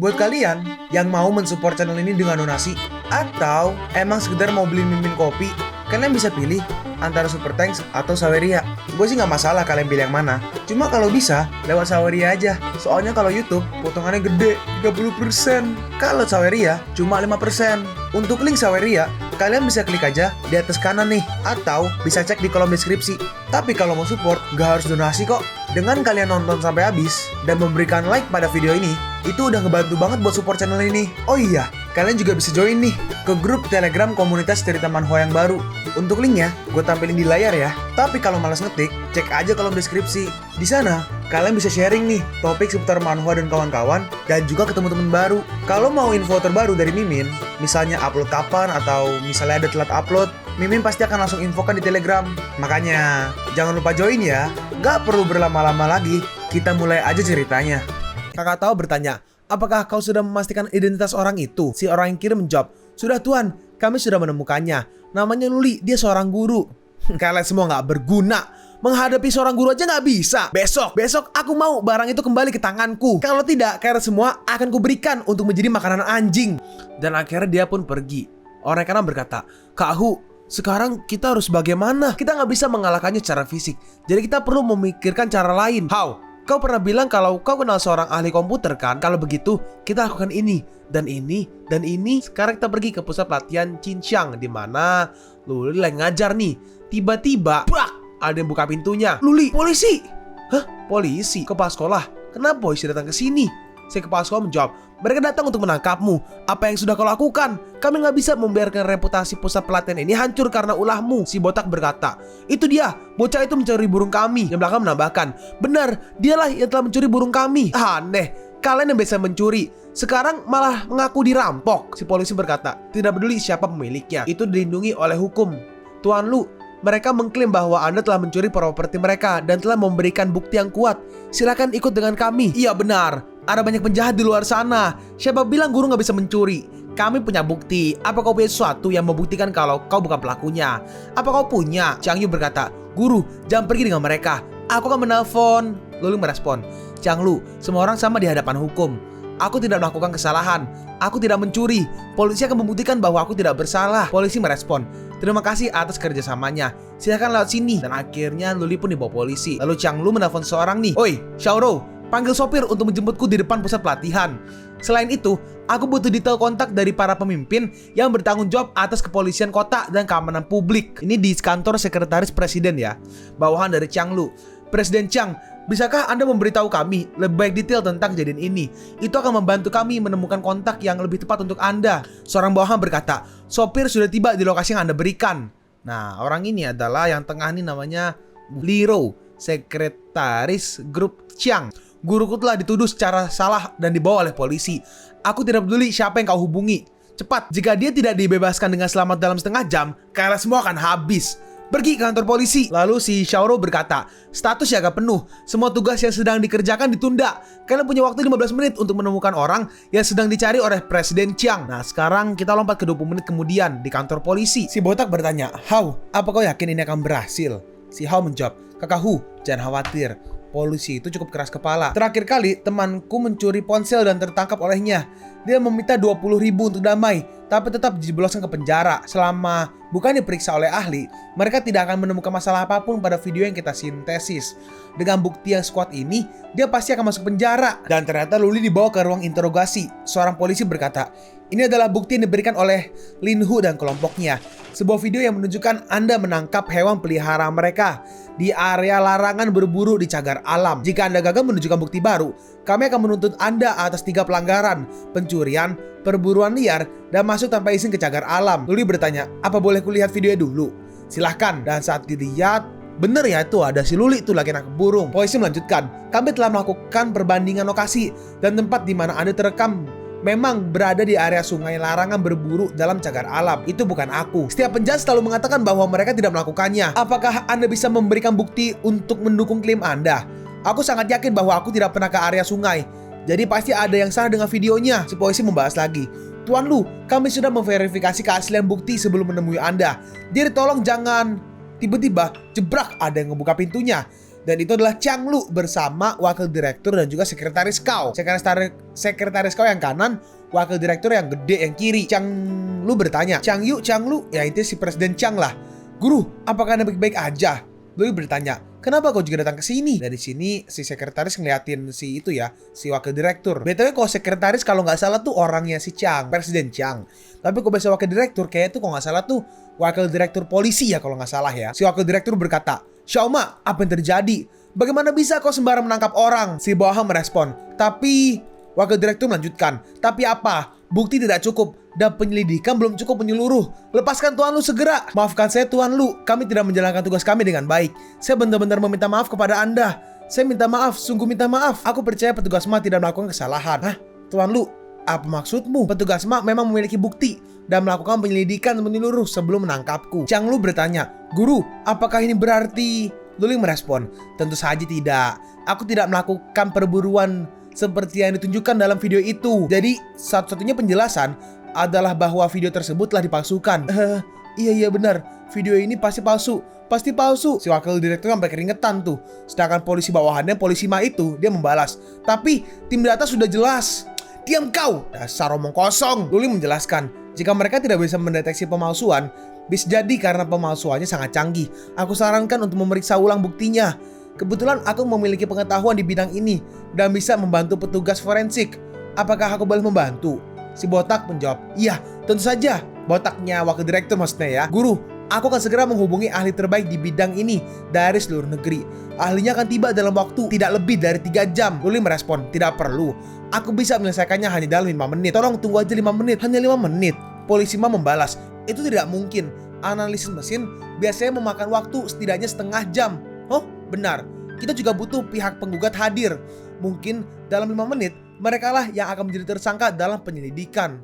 Buat kalian yang mau mensupport channel ini dengan donasi, atau emang sekedar mau beli mimin kopi, kalian bisa pilih antara Super Thanks atau Saweria. Gue sih nggak masalah kalian pilih yang mana. Cuma kalau bisa, lewat Saweria aja. Soalnya kalau YouTube, potongannya gede, 30%. Kalau Saweria, cuma 5%. Untuk link Saweria, kalian bisa klik aja di atas kanan nih. Atau bisa cek di kolom deskripsi. Tapi kalau mau support, nggak harus donasi kok. Dengan kalian nonton sampai habis, dan memberikan like pada video ini, itu udah ngebantu banget buat support channel ini. Oh iya, kalian juga bisa join nih ke grup Telegram komunitas cerita manhwa yang baru. Untuk linknya, gue tampilin di layar ya. Tapi kalau malas ngetik, cek aja kolom deskripsi. Di sana, kalian bisa sharing nih topik seputar manhwa dan kawan-kawan, dan juga ketemu teman baru. Kalau mau info terbaru dari Mimin, misalnya upload kapan atau misalnya ada telat upload, Mimin pasti akan langsung infokan di Telegram. Makanya, jangan lupa join ya. Gak perlu berlama-lama lagi, kita mulai aja ceritanya. Kakak tahu bertanya, apakah kau sudah memastikan identitas orang itu? Si orang yang kirim menjawab, sudah tuan, kami sudah menemukannya. Namanya Luli, dia seorang guru. Kalian semua gak berguna. Menghadapi seorang guru aja gak bisa. Besok aku mau barang itu kembali ke tanganku. Kalau tidak, kalian semua akan kuberikan untuk menjadi makanan anjing. Dan akhirnya dia pun pergi. Orang kanan berkata, Kak Hu, sekarang kita harus bagaimana? Kita gak bisa mengalahkannya secara fisik. Jadi kita perlu memikirkan cara lain. How? Kau pernah bilang kalau kau kenal seorang ahli komputer kan? Kalau begitu, kita lakukan ini, dan ini, dan ini. Sekarang kita pergi ke pusat pelatihan Xinjiang, di mana Luli lagi ngajar nih. Tiba-tiba, brak, ada yang buka pintunya. Luli, polisi! Hah? Polisi? Kepala sekolah? Kenapa polisi datang ke sini? Si kepala sekolah menjawab, mereka datang untuk menangkapmu. Apa yang sudah kau lakukan? Kami nggak bisa membiarkan reputasi pusat pelatihan ini hancur karena ulahmu. Si botak berkata, itu dia, bocah itu mencuri burung kami. Yang belakang menambahkan, benar, dialah yang telah mencuri burung kami. Aneh, kalian yang biasa mencuri, sekarang malah mengaku dirampok. Si polisi berkata, tidak peduli siapa pemiliknya, itu dilindungi oleh hukum. Tuan Lu, mereka mengklaim bahwa Anda telah mencuri properti mereka dan telah memberikan bukti yang kuat. Silakan ikut dengan kami. Iya benar, ada banyak penjahat di luar sana. Siapa bilang guru nggak bisa mencuri? Kami punya bukti. Apa kau punya sesuatu yang membuktikan kalau kau bukan pelakunya? Apa kau punya? Chang Yu berkata, guru, jangan pergi dengan mereka. Aku akan menelpon. Luli merespon, Chang Lu, semua orang sama di hadapan hukum. Aku tidak melakukan kesalahan. Aku tidak mencuri. Polisi akan membuktikan bahwa aku tidak bersalah. Polisi merespon, terima kasih atas kerjasamanya. Silakan lewat sini. Dan akhirnya Luli pun dibawa polisi. Lalu Chang Lu menelpon seorang nih. Oi, Xiaoro, panggil sopir untuk menjemputku di depan pusat pelatihan. Selain itu, aku butuh detail kontak dari para pemimpin yang bertanggung jawab atas kepolisian kota dan keamanan publik. Ini di kantor sekretaris presiden ya. Bawahan dari Chang Lu. Presiden Chang, bisakah Anda memberitahu kami lebih baik detail tentang kejadian ini? Itu akan membantu kami menemukan kontak yang lebih tepat untuk Anda. Seorang bawahan berkata, sopir sudah tiba di lokasi yang Anda berikan. Nah, orang ini adalah yang tengah ini namanya Liro, sekretaris grup Chiang. Guruku telah dituduh secara salah dan dibawa oleh polisi. Aku tidak peduli siapa yang kau hubungi. Cepat, jika dia tidak dibebaskan dengan selamat dalam setengah jam, kalian semua akan habis. Pergi ke kantor polisi. Lalu si Xiaoro berkata, status siaga penuh. Semua tugas yang sedang dikerjakan ditunda. Kalian punya waktu 15 menit untuk menemukan orang yang sedang dicari oleh Presiden Chiang. Nah sekarang kita lompat ke 20 menit kemudian di kantor polisi. Si botak bertanya, How, apa kau yakin ini akan berhasil? Si How menjawab, Kakak Hu, jangan khawatir. Polisi itu cukup keras kepala. Terakhir kali temanku mencuri ponsel dan tertangkap olehnya. Dia meminta 20.000 untuk damai, tapi tetap dijebloskan ke penjara. Selama bukan diperiksa oleh ahli, mereka tidak akan menemukan masalah apapun pada video yang kita sintesis. Dengan bukti yang sekuat ini, dia pasti akan masuk penjara. Dan ternyata Luli dibawa ke ruang interogasi. Seorang polisi berkata, ini adalah bukti yang diberikan oleh Lin Hu dan kelompoknya. Sebuah video yang menunjukkan Anda menangkap hewan pelihara mereka di area larangan berburu di cagar alam. Jika Anda gagal menunjukkan bukti baru, kami akan menuntut Anda atas 3 pelanggaran, pencurian, perburuan liar, dan masuk tanpa izin ke cagar alam. Luli bertanya, apa boleh kulihat videonya dulu? Silahkan. Dan saat dilihat, bener ya itu ada si Luli itu lagi nangkep burung. Polisi melanjutkan, kami telah melakukan perbandingan lokasi dan tempat di mana Anda terekam memang berada di area sungai larangan berburu dalam cagar alam. Itu bukan aku. Setiap penjahat selalu mengatakan bahwa mereka tidak melakukannya. Apakah Anda bisa memberikan bukti untuk mendukung klaim Anda? Aku sangat yakin bahwa aku tidak pernah ke area sungai. Jadi pasti ada yang salah dengan videonya. Si polisi membahas lagi. Tuan Lu, kami sudah memverifikasi keaslian bukti sebelum menemui Anda. Jadi tolong jangan. Tiba-tiba jebrak ada yang ngebuka pintunya. Dan itu adalah Chang Lu bersama wakil direktur dan juga sekretaris kau. Sekretaris kau yang kanan, wakil direktur yang gede yang kiri. Chang Lu bertanya, Chang Lu, ya itu si Presiden Chang lah. Guru, apakah Anda baik-baik aja? Lu bertanya, kenapa kau juga datang ke sini? Dari sini si sekretaris ngeliatin si wakil direktur. BTW kalau sekretaris kalau nggak salah tuh orangnya si Chang, Presiden Chang. Tapi kalau biasa wakil direktur kayaknya tuh kalau nggak salah tuh wakil direktur polisi ya kalau nggak salah ya. Si wakil direktur berkata, Xiaoma, apa yang terjadi? Bagaimana bisa kau sembarang menangkap orang? Si Bohang merespon, tapi wakil direktur melanjutkan, tapi apa? Bukti tidak cukup dan penyelidikan belum cukup menyeluruh. Lepaskan Tuan Lu segera. Maafkan saya Tuan Lu, kami tidak menjalankan tugas kami dengan baik. Saya benar-benar meminta maaf kepada Anda. Saya minta maaf, sungguh minta maaf. Aku percaya petugas MA tidak melakukan kesalahan. Hah? Tuan Lu, apa maksudmu? Petugas MA memang memiliki bukti dan melakukan penyelidikan menyeluruh sebelum menangkapku. Chang Lu bertanya, Guru, apakah ini berarti? Luling merespon, tentu saja tidak. Aku tidak melakukan perburuan seperti yang ditunjukkan dalam video itu. Jadi satu-satunya penjelasan adalah bahwa video tersebut telah dipalsukan. Iya benar, video ini pasti palsu. Si wakil direktur sampai keringetan tuh. Sedangkan polisi bawahannya, polisi MA itu, dia membalas, tapi tim data sudah jelas. Diam kau, dasar omong kosong. Luling menjelaskan, jika mereka tidak bisa mendeteksi pemalsuan, bisa jadi karena pemalsuannya sangat canggih. Aku sarankan untuk memeriksa ulang buktinya. Kebetulan aku memiliki pengetahuan di bidang ini dan bisa membantu petugas forensik. Apakah aku boleh membantu? Si botak menjawab, iya, tentu saja. Botaknya wakil direktur maksudnya ya. Guru, aku akan segera menghubungi ahli terbaik di bidang ini dari seluruh negeri. Ahlinya akan tiba dalam waktu tidak lebih dari 3 jam. Luli merespon, tidak perlu. Aku bisa menyelesaikannya hanya dalam 5 menit. Tolong tunggu aja 5 menit. Hanya 5 menit. Polisi MA membalas, itu tidak mungkin. Analisis mesin biasanya memakan waktu setidaknya setengah jam. Oh, benar. Kita juga butuh pihak penggugat hadir. Mungkin dalam 5 menit mereka lah yang akan menjadi tersangka dalam penyelidikan.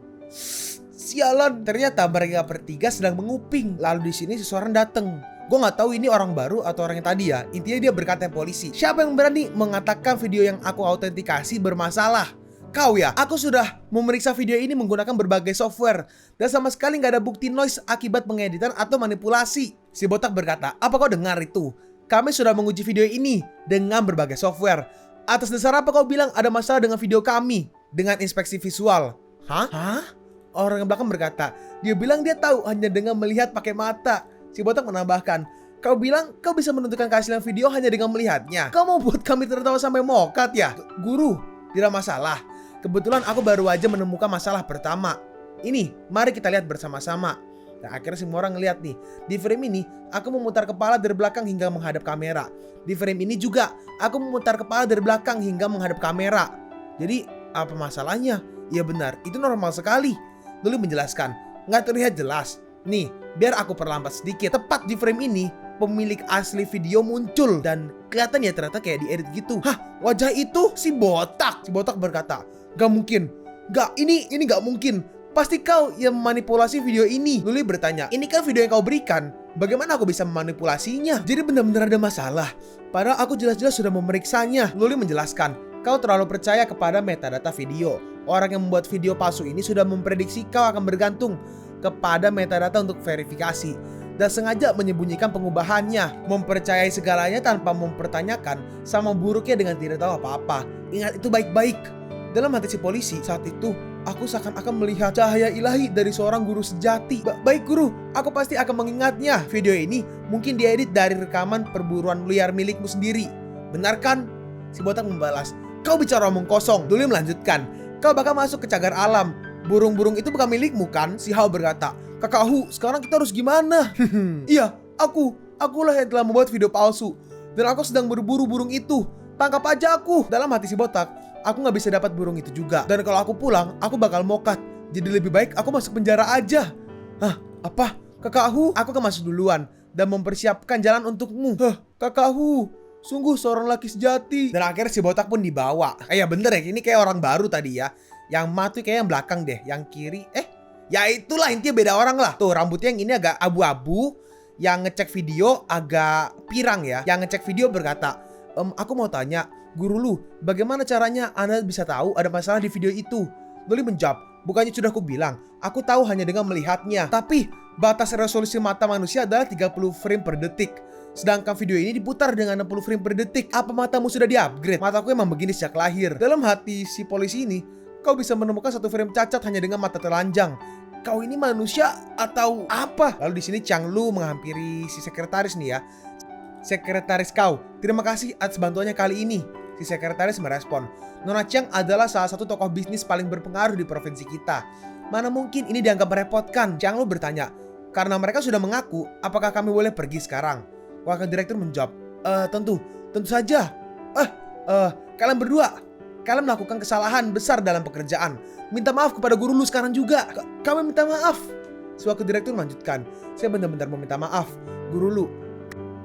Sialan, ternyata mereka bertiga sedang menguping. Lalu di sini seseorang datang. Gue nggak tahu ini orang baru atau orang yang tadi ya. Intinya dia berkata polisi. Siapa yang berani mengatakan video yang aku autentikasi bermasalah? Kau ya, aku sudah memeriksa video ini menggunakan berbagai software dan sama sekali nggak ada bukti noise akibat pengeditan atau manipulasi. Si botak berkata, apa kau dengar itu? Kami sudah menguji video ini dengan berbagai software. Atas dasar apa kau bilang ada masalah dengan video kami? Dengan inspeksi visual. Hah? Orang yang belakang berkata, dia bilang dia tahu hanya dengan melihat pakai mata. Si botak menambahkan, kau bilang kau bisa menentukan keaslian video hanya dengan melihatnya. Kau mau buat kami tertawa sampai mokat ya? Guru, tidak masalah. Kebetulan aku baru aja menemukan masalah pertama. Ini, mari kita lihat bersama-sama. Nah, akhirnya semua orang ngeliat nih. Di frame ini, aku memutar kepala dari belakang hingga menghadap kamera. Di frame ini juga, aku memutar kepala dari belakang hingga menghadap kamera. Jadi, apa masalahnya? Ya benar, itu normal sekali. Luli menjelaskan, nggak terlihat jelas. Nih, biar aku perlambat sedikit. Tepat di frame ini, pemilik asli video muncul dan kelihatan ya ternyata kayak diedit gitu. Hah, wajah itu si botak. Si botak berkata, gak mungkin. Ini gak mungkin. Pasti kau yang memanipulasi video ini. Luli bertanya, ini kan video yang kau berikan. Bagaimana aku bisa memanipulasinya? Jadi benar-benar ada masalah. Padahal aku jelas-jelas sudah memeriksanya. Luli menjelaskan, kau terlalu percaya kepada metadata video. Orang yang membuat video palsu ini sudah memprediksi kau akan bergantung kepada metadata untuk verifikasi dan sengaja menyembunyikan pengubahannya, mempercayai segalanya tanpa mempertanyakan, sama buruknya dengan tidak tahu apa-apa. Ingat itu baik-baik. Dalam hati si polisi saat itu, aku seakan-akan melihat cahaya ilahi dari seorang guru sejati. Baik guru, aku pasti akan mengingatnya. Video ini mungkin diedit dari rekaman perburuan liar milikmu sendiri. Benar kan? Si botak membalas, kau bicara omong kosong. Duli melanjutkan, kau bakal masuk ke cagar alam. Burung-burung itu bukan milikmu kan? Si Hao berkata, Kakak Hu, sekarang kita harus gimana? Iya, akulah yang telah membuat video palsu. Dan aku sedang berburu burung itu. Tangkap aja aku. Dalam hati si botak, aku gak bisa dapat burung itu juga. Dan kalau aku pulang, aku bakal mokat. Jadi lebih baik aku masuk penjara aja. Hah, apa? Kakak Hu, aku akan masuk duluan dan mempersiapkan jalan untukmu. Kakak Hu, sungguh seorang laki sejati. Dan akhirnya si botak pun dibawa. Ya bener ya, ini kayak orang baru tadi ya. Yang mati kayak yang belakang deh. Yang kiri, ya itulah intinya beda orang lah. Tuh rambutnya yang ini agak abu-abu. Yang ngecek video agak pirang ya. Yang ngecek video berkata, aku mau tanya, guru lu, bagaimana caranya Anda bisa tahu ada masalah di video itu? Luli menjawab, bukannya sudah aku bilang, aku tahu hanya dengan melihatnya. Tapi batas resolusi mata manusia adalah 30 frame per detik. Sedangkan video ini diputar dengan 60 frame per detik. Apa matamu sudah di-upgrade? Mataku emang begini sejak lahir. Dalam hati si polisi ini, kau bisa menemukan satu frame cacat hanya dengan mata telanjang. Kau ini manusia atau apa? Lalu di sini Chang Lu menghampiri si sekretaris nih ya. Sekretaris kau, terima kasih atas bantuannya kali ini. Si sekretaris merespon, Nona Chang adalah salah satu tokoh bisnis paling berpengaruh di provinsi kita. Mana mungkin ini dianggap merepotkan? Chang Lu bertanya, karena mereka sudah mengaku, apakah kami boleh pergi sekarang? Wakil direktur menjawab, tentu saja. Kalian berdua, kalian melakukan kesalahan besar dalam pekerjaan. Minta maaf kepada guru lu sekarang juga. Kami minta maaf. Wakil direktur melanjutkan, saya benar-benar meminta maaf, guru lu.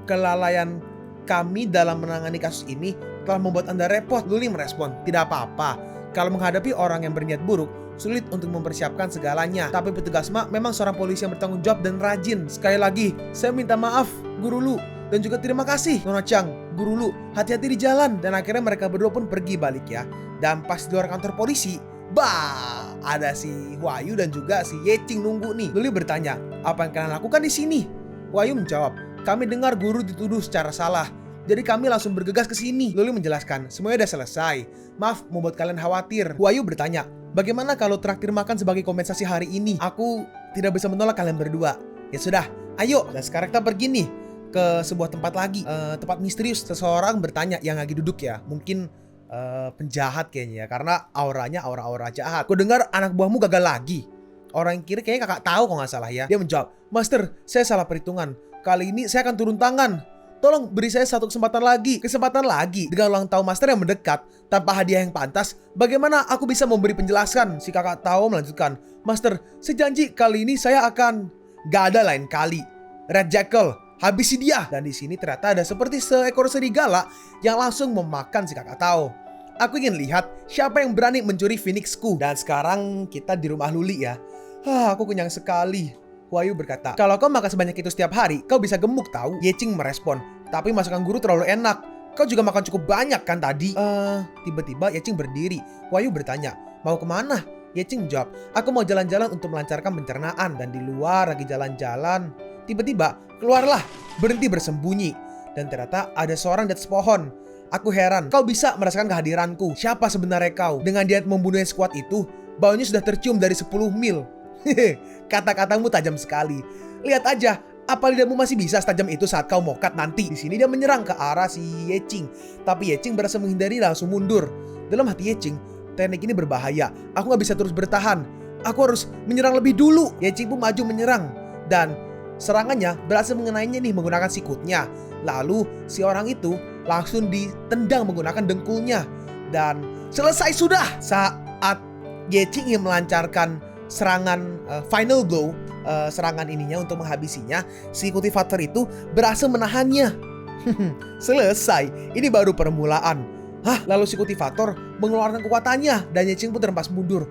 Kelalaian kami dalam menangani kasus ini telah membuat Anda repot. Luli merespon, tidak apa-apa. Kalau menghadapi orang yang berniat buruk, sulit untuk mempersiapkan segalanya. Tapi petugas memang seorang polisi yang bertanggung jawab dan rajin. Sekali lagi, saya minta maaf, guru lu. Dan juga terima kasih, Nona Chang, guru lu. Hati-hati di jalan. Dan akhirnya mereka berdua pun pergi balik ya. Dan pas di luar kantor polisi, ada si Huayu dan juga si Yeching nunggu nih. Luli bertanya, apa yang kalian lakukan di sini? Huayu menjawab, kami dengar guru dituduh secara salah. Jadi kami langsung bergegas ke sini. Luli menjelaskan, semuanya udah selesai. Maaf membuat kalian khawatir. Huayu bertanya, bagaimana kalau traktir makan sebagai kompensasi hari ini? Aku tidak bisa menolak kalian berdua. Ya sudah, ayo. Dan sekarang kita pergi nih ke sebuah tempat lagi. Tempat misterius. Seseorang bertanya yang lagi duduk ya. Mungkin penjahat kayaknya ya. Karena auranya aura-aura jahat. Ku dengar anak buahmu gagal lagi. Orang yang kiri kayaknya kakak tahu kalau nggak salah ya. Dia menjawab, Master, saya salah perhitungan. Kali ini saya akan turun tangan. Tolong beri saya satu kesempatan lagi. Dengan ulang tahun Master yang mendekat, tanpa hadiah yang pantas, bagaimana aku bisa memberi penjelasan? Si kakak tahu melanjutkan, Master, saya janji kali ini saya akan... Gak ada lain kali. Red Jackal, habisi dia. Dan di sini ternyata ada seperti seekor serigala yang langsung memakan si kakak tahu. Aku ingin lihat siapa yang berani mencuri Phoenixku. Dan sekarang kita di rumah Luli ya. Aku kenyang sekali. Huayu berkata, kalau kau makan sebanyak itu setiap hari, kau bisa gemuk tahu. Yeching merespon, tapi masakan guru terlalu enak. Kau juga makan cukup banyak kan tadi? Tiba-tiba Yeching berdiri. Huayu bertanya, mau kemana? Yeching menjawab, aku mau jalan-jalan untuk melancarkan pencernaan. Dan di luar lagi jalan-jalan, tiba-tiba keluarlah, berhenti bersembunyi. Dan ternyata ada seorang di atas pohon. Aku heran, kau bisa merasakan kehadiranku. Siapa sebenarnya kau? Dengan dia membunuh yang sekuat itu, baunya sudah tercium dari 10 mil. Kata-katamu tajam sekali. Lihat aja, apa lidahmu masih bisa setajam itu saat kau mokat nanti. Di sini dia menyerang ke arah si Yeching, tapi Yeching berhasil menghindari langsung mundur. Dalam hati Yeching, teknik ini berbahaya. Aku nggak bisa terus bertahan. Aku harus menyerang lebih dulu. Yeching pun maju menyerang dan serangannya berhasil mengenainya nih menggunakan sikutnya. Lalu si orang itu langsung ditendang menggunakan dengkulnya dan selesai sudah. Saat Yeching ingin melancarkan serangan final blow, serangan ininya untuk menghabisinya, si kultivator itu berhasil menahannya. Selesai, ini baru permulaan. Lalu si kultivator mengeluarkan kekuatannya dan Yeching pun terhempas mundur.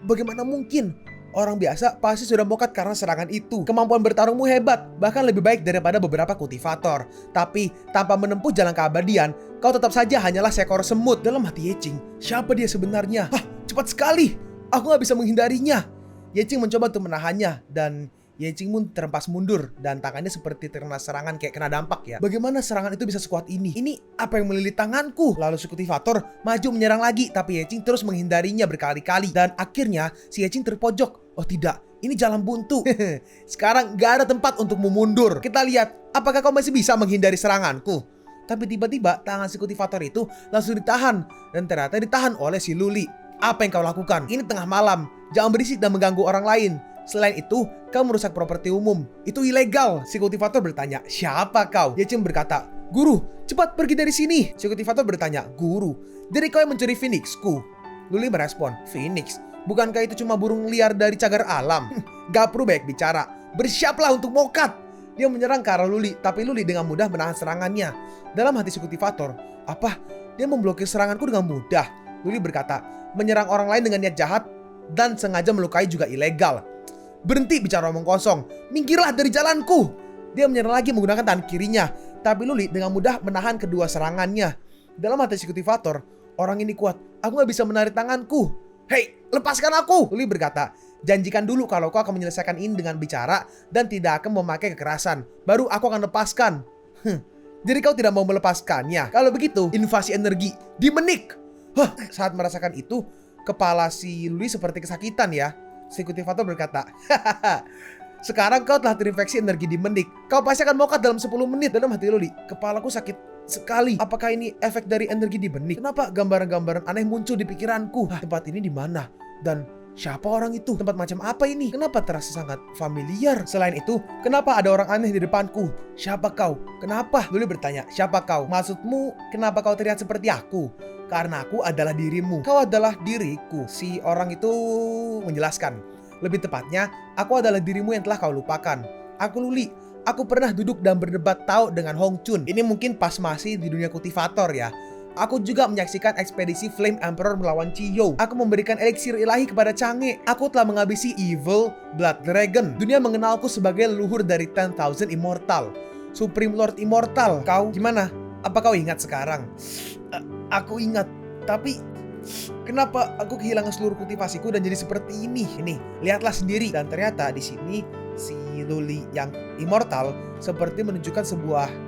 Bagaimana mungkin? Orang biasa pasti sudah mokat karena serangan itu. Kemampuan bertarungmu hebat, bahkan lebih baik daripada beberapa kultivator. Tapi tanpa menempuh jalan keabadian, kau tetap saja hanyalah seekor semut. Dalam hati Yeching, siapa dia sebenarnya? Cepat sekali. Aku gak bisa menghindarinya. Yeching mencoba untuk menahannya dan Yeching pun terhempas mundur dan tangannya seperti terkena serangan kayak kena dampak ya. Bagaimana serangan itu bisa sekuat ini? Ini apa yang melilit tanganku? Lalu si kultivator maju menyerang lagi, tapi Yeching terus menghindarinya berkali-kali dan akhirnya si Yeching terpojok. Oh tidak, ini jalan buntu. Sekarang gak ada tempat untuk mundur. Kita lihat, apakah kau masih bisa menghindari seranganku? Tapi tiba-tiba tangan si kultivator itu langsung ditahan dan ternyata ditahan oleh si Luli. Apa yang kau lakukan? Ini tengah malam. Jangan berisik dan mengganggu orang lain. Selain itu, kau merusak properti umum. Itu ilegal. Si kultivator bertanya, siapa kau? Yeching berkata, guru, cepat pergi dari sini. Si kultivator bertanya, guru, jadi kau yang mencuri Phoenixku? Luli merespon, Phoenix? Bukankah itu cuma burung liar dari cagar alam? Gak perlu banyak bicara. Bersiaplah untuk mokat. Dia menyerang ke arah Luli, tapi Luli dengan mudah menahan serangannya. Dalam hati si kultivator, apa? Dia memblokir seranganku dengan mudah. Luli berkata, menyerang orang lain dengan niat jahat dan sengaja melukai juga ilegal. Berhenti bicara omong kosong. Minggirlah dari jalanku. Dia menyerang lagi menggunakan tangan kirinya, tapi Luli dengan mudah menahan kedua serangannya. Dalam hati si kultivator, orang ini kuat. Aku gak bisa menarik tanganku. Hei, lepaskan aku. Luli berkata, Janjikan dulu kalau kau akan menyelesaikan ini dengan bicara dan tidak akan memakai kekerasan. Baru aku akan lepaskan. Jadi kau tidak mau melepaskannya. Kalau begitu, invasi energi Demonik. Saat merasakan itu, kepala si Luli seperti kesakitan ya. Si kultivator berkata, sekarang kau telah terinfeksi energi Demonik. Kau pasti akan mokat dalam 10 menit. Dalam hati Luli, kepalaku sakit sekali. Apakah ini efek dari energi Demonik? Kenapa gambaran-gambaran aneh muncul di pikiranku? Tempat ini di mana? Dan siapa orang itu? Tempat macam apa ini? Kenapa terasa sangat familiar? Selain itu, kenapa ada orang aneh di depanku? Siapa kau? Kenapa? Luli bertanya, siapa kau? Maksudmu, kenapa kau terlihat seperti aku? Karena aku adalah dirimu. Kau adalah diriku. Si orang itu menjelaskan. Lebih tepatnya, aku adalah dirimu yang telah kau lupakan. Aku Luli. Aku pernah duduk dan berdebat tahu dengan Hong Chun. Ini mungkin pas masih di dunia kultivator ya. Aku juga menyaksikan ekspedisi Flame Emperor melawan Chiyo. Aku memberikan eliksir ilahi kepada Chang'e. Aku telah menghabisi Evil Blood Dragon. Dunia mengenalku sebagai leluhur dari 10,000 Immortal. Supreme Lord Immortal. Kau gimana? Apa kau ingat sekarang? Aku ingat. Tapi kenapa aku kehilangan seluruh kultivasiku dan jadi seperti ini? Ini, lihatlah sendiri. Dan ternyata di sini si Luli yang immortal seperti menunjukkan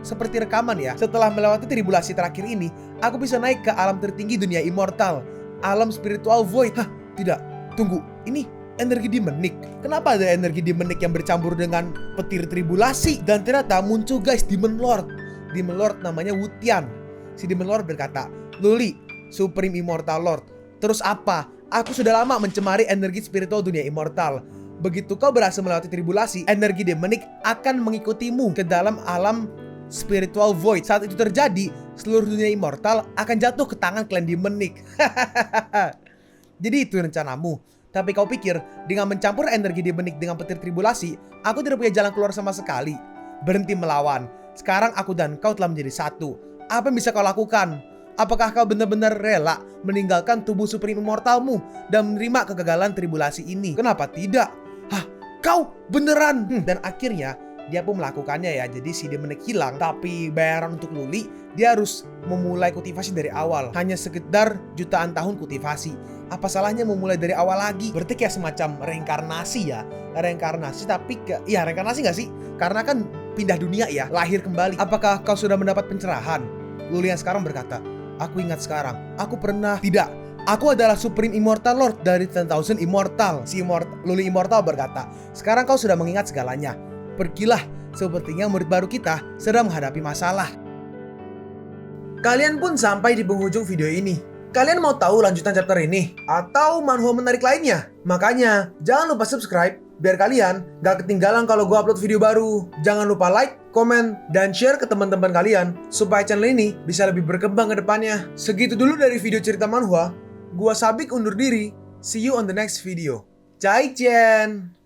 seperti rekaman ya. Setelah melewati tribulasi terakhir ini, aku bisa naik ke alam tertinggi dunia immortal, alam spiritual void. Tidak, tunggu. Ini energi Demonik. Kenapa ada energi Demonik yang bercampur dengan petir tribulasi? Dan ternyata muncul guys Demon Lord. Demon Lord namanya Wutian. Si Demon Lord berkata, Luli, Supreme Immortal Lord, terus apa? Aku sudah lama mencemari energi spiritual dunia immortal. Begitu kau berhasil melewati tribulasi, energi Demonik akan mengikutimu ke dalam alam spiritual void. Saat itu terjadi, seluruh dunia immortal akan jatuh ke tangan klan Demonik. Jadi itu rencanamu. Tapi kau pikir, dengan mencampur energi Demonik dengan petir tribulasi, aku tidak punya jalan keluar sama sekali. Berhenti melawan. Sekarang aku dan kau telah menjadi satu. Apa yang bisa kau lakukan? Apakah kau benar-benar rela meninggalkan tubuh Supreme Immortalmu dan menerima kegagalan tribulasi ini? Kenapa tidak? Kau beneran? Dan akhirnya dia pun melakukannya ya. Jadi si Demonik hilang, tapi bayaran untuk Luli, dia harus memulai kultivasi dari awal. Hanya sekedar jutaan tahun kultivasi. Apa salahnya memulai dari awal lagi? Berarti kayak semacam reinkarnasi ya. Reinkarnasi tapi reinkarnasi gak sih? Karena kan pindah dunia ya, lahir kembali. Apakah kau sudah mendapat pencerahan? Luli yang sekarang berkata, aku ingat sekarang, aku pernah. Tidak. Aku adalah Supreme Immortal Lord dari 10,000 Immortal. Luli Immortal berkata, sekarang kau sudah mengingat segalanya. Pergilah, sepertinya murid baru kita sedang menghadapi masalah. Kalian pun sampai di penghujung video ini. Kalian mau tahu lanjutan chapter ini? Atau manhwa menarik lainnya? Makanya, jangan lupa subscribe biar kalian gak ketinggalan kalau gue upload video baru. Jangan lupa like, komen, dan share ke teman-teman kalian supaya channel ini bisa lebih berkembang ke depannya. Segitu dulu dari video cerita manhwa. Gua Sabik undur diri. See you on the next video. Zaijian.